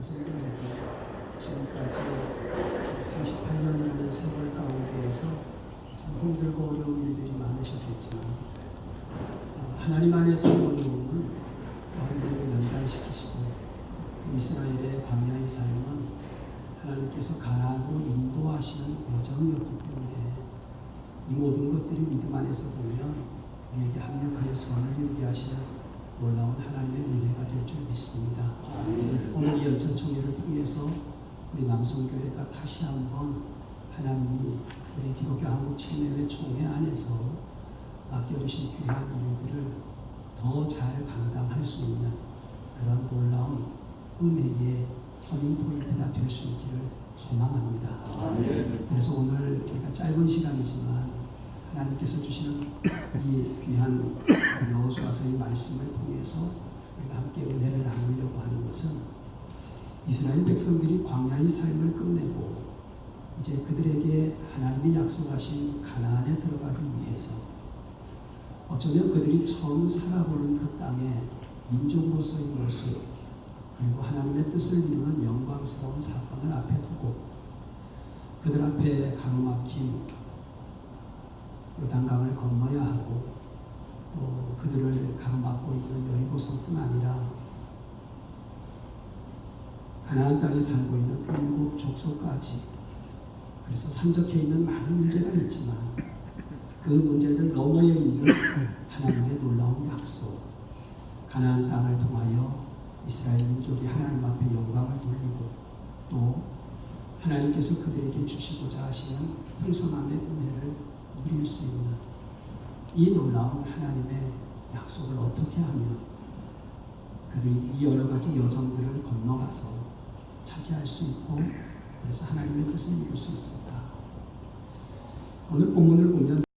선교회도 지금까지 38년이라는 세월 가운데에서 참 힘들고 어려운 일들이 많으셨겠지만 하나님 안에서의 어려움은 우리를 연단시키시고 이스라엘의 광야의 삶은 하나님께서 가나안으로 인도하시는 여정이었기 때문에 이 모든 것들이 믿음 안에서 보면 우리에게 합력하여 선을 이루게 하시는 놀라운 하나님의 은혜가 될 줄 믿습니다. 오늘 이 연천총회를 통해서 우리 남성교회가 다시 한번 하나님이 우리 기독교 한국침례회 총회 안에서 맡겨주신 귀한 일들을 더 잘 감당할 수 있는 그런 놀라운 은혜의 터닝포인트가 될 수 있기를 소망합니다. 그래서 오늘 우리가 짧은 시간이지만 하나님께서 주시는 이 귀한 여호수아서의 말씀을 통해서 우리가 함께 은혜를 나누려고 하는 것은 이스라엘 백성들이 광야의 삶을 끝내고 이제 그들에게 하나님이 약속하신 가나안에 들어가기 위해서 어쩌면 그들이 처음 살아보는 그 땅의 민족으로서의 모습 그리고 하나님의 뜻을 이루는 영광스러운 사건을 앞에 두고 그들 앞에 가로막힌 요단강을 건너야 하고 또 그들을 가로막고 있는 여리고성뿐 아니라 가나안 땅에 살고 있는 일곱 족속까지 그래서 산적해 있는 많은 문제가 있지만 그 문제들 너머에 있는 하나님의 놀라운 약속 가나안 땅을 통하여 이스라엘 민족이 하나님 앞에 영광을 돌리고 또 하나님께서 그들에게 주시고자 하시는 풍성함의 은혜를 누릴 수 있는 이 놀라운 하나님의 약속을 어떻게 하면 그들이 이 여러 가지 여정들을 건너가서 차지할 수 있고 그래서 하나님의 뜻을 이룰 수 있을까? 오늘 본문을